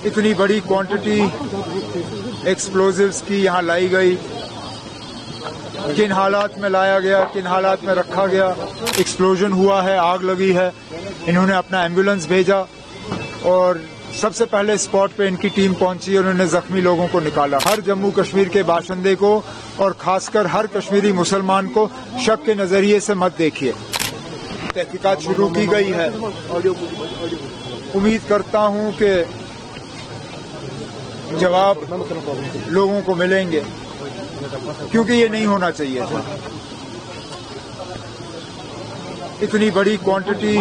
इतनी बड़ी quantity explosives की यहाँ लाई गई, किन हालात में लाया गया, किन हालात में रखा गया। एक्सप्लोजन हुआ है, आग लगी है, इन्होंने अपना एम्बुलेंस भेजा और सबसे पहले स्पॉट पे इनकी टीम पहुंची और उन्होंने जख्मी लोगों को निकाला। हर जम्मू कश्मीर के बाशिंदे को और खासकर हर कश्मीरी मुसलमान को शक के नजरिए से मत देखिए। तहकीकात शुरू की गई है। उम्मीद करता हूं कि जवाब लोगों को मिलेंगे, क्योंकि ये नहीं होना चाहिए था। इतनी बड़ी क्वांटिटी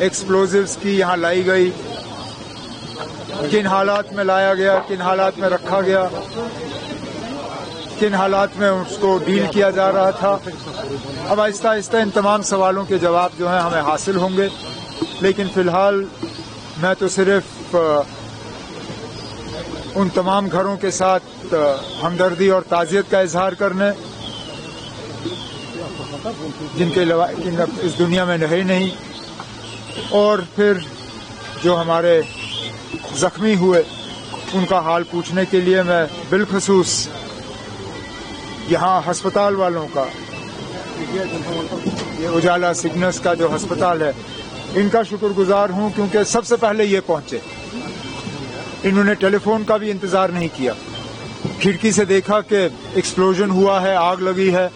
एक्सप्लोजिव्स की यहाँ लाई गई, किन हालात में लाया गया, किन हालात में रखा गया, किन हालात में उसको डील किया जा रहा था। अब आहिस्ता आहिस्ता इन तमाम सवालों के जवाब जो हैं हमें हासिल होंगे, लेकिन फिलहाल मैं तो सिर्फ उन तमाम घरों के साथ हमदर्दी और ताज़ियत का इजहार करने, जिनके इस दुनिया में रहे नहीं, और फिर जो हमारे जख्मी हुए उनका हाल पूछने के लिए मैं बिलखसूस यहाँ अस्पताल वालों का, ये उजाला सिग्नस का जो अस्पताल है, इनका शुक्रगुजार हूँ, क्योंकि सबसे पहले ये पहुंचे। इन्होंने टेलीफोन का भी इंतजार नहीं किया, खिड़की से देखा कि एक्सप्लोजन हुआ है, आग लगी है,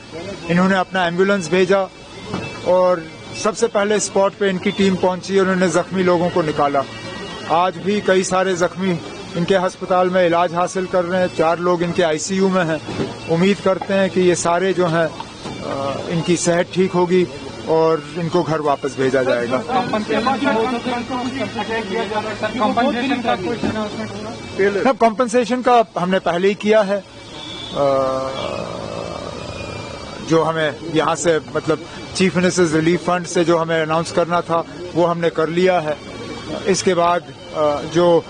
इन्होंने अपना एम्बुलेंस भेजा और सबसे पहले स्पॉट पे इनकी टीम पहुंची और उन्होंने जख्मी लोगों को निकाला। आज भी कई सारे जख्मी इनके अस्पताल में इलाज हासिल कर रहे हैं, 4 लोग इनके आईसीयू में हैं। उम्मीद करते हैं कि ये सारे जो हैं इनकी सेहत ठीक होगी और इनको घर वापस भेजा जाएगा। अब कॉम्पनसेशन का हमने पहले ही किया है, जो हमें यहाँ से मतलब चीफ मिनिस्टर्स रिलीफ फंड से जो हमें अनाउंस करना था वो हमने कर लिया है। इसके बाद जो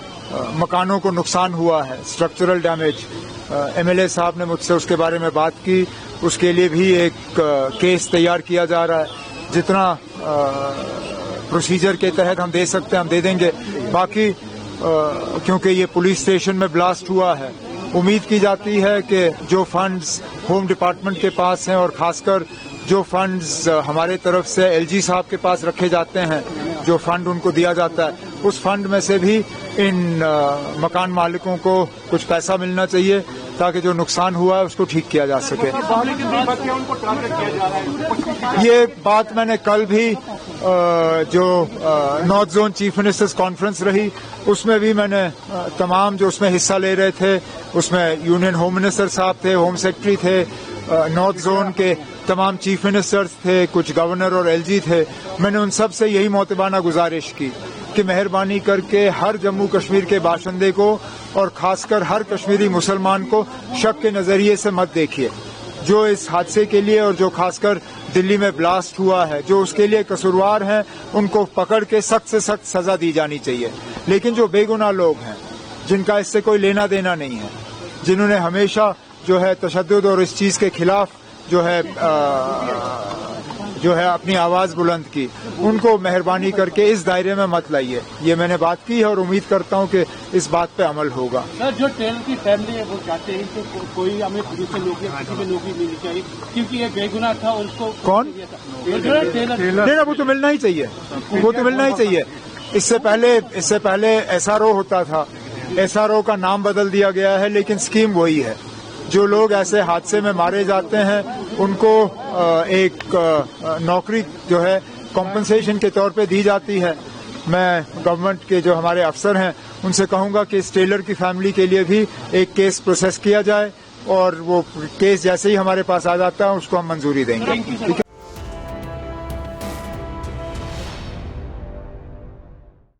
मकानों को नुकसान हुआ है, स्ट्रक्चरल डैमेज, एमएलए साहब ने मुझसे उसके बारे में बात की, उसके लिए भी एक केस तैयार किया जा रहा है। जितना प्रोसीजर के तहत हम दे सकते हैं हम दे देंगे। बाकी क्योंकि ये पुलिस स्टेशन में ब्लास्ट हुआ है, उम्मीद की जाती है कि जो फंड्स होम डिपार्टमेंट के पास हैं और खासकर जो फंड्स हमारे तरफ से एलजी साहब के पास रखे जाते हैं, जो फंड उनको दिया जाता है, उस फंड में से भी इन मकान मालिकों को कुछ पैसा मिलना चाहिए ताकि जो नुकसान हुआ है उसको ठीक किया जा सके। ये बात मैंने कल भी जो north zone chief ministers conference रही उसमें भी मैंने तमाम जो उसमें हिस्सा ले रहे थे, उसमें यूनियन होम मिनिस्टर साहब थे, होम सेक्रेटरी थे, नॉर्थ जोन के तमाम चीफ मिनिस्टर्स थे, कुछ गवर्नर और एलजी थे। मैंने उन सब से यही मोतबाना गुजारिश की कि मेहरबानी करके हर जम्मू कश्मीर के बाशिंदे को और खासकर हर कश्मीरी मुसलमान को शक के नजरिए से मत देखिए। जो इस हादसे के लिए और जो खासकर दिल्ली में ब्लास्ट हुआ है, जो उसके लिए कसूरवार हैं, उनको पकड़ के सख्त से सख्त सजा दी जानी चाहिए। लेकिन जो बेगुनाह लोग हैं, जिनका इससे कोई लेना देना नहीं है, जिन्होंने हमेशा जो है तशद्दुद और इस चीज के खिलाफ जो है अपनी आवाज बुलंद की, उनको मेहरबानी करके इस दायरे में मत लाइए। ये मैंने बात की है और उम्मीद करता हूं कि इस बात पे अमल होगा। सर, जो टेलर की फैमिली है वो चाहते हैं कि कोई हमें पुलिस से नौकरी, किसी को नौकरी मिलनी चाहिए, क्योंकि ये बेगुनाह था और उसको कौन टेलर, वो तो मिलना ही चाहिए, वो तो मिलना ही चाहिए। इससे पहले एसआरओ होता था, एसआरओ का नाम बदल दिया गया है, लेकिन स्कीम वही है। जो लोग ऐसे हादसे में मारे जाते हैं उनको एक नौकरी जो है कॉम्पनसेशन के तौर पे दी जाती है। मैं गवर्नमेंट के जो हमारे अफसर हैं उनसे कहूंगा कि इस टेलर की फैमिली के लिए भी एक केस प्रोसेस किया जाए और वो केस जैसे ही हमारे पास आ जाता है उसको हम मंजूरी देंगे।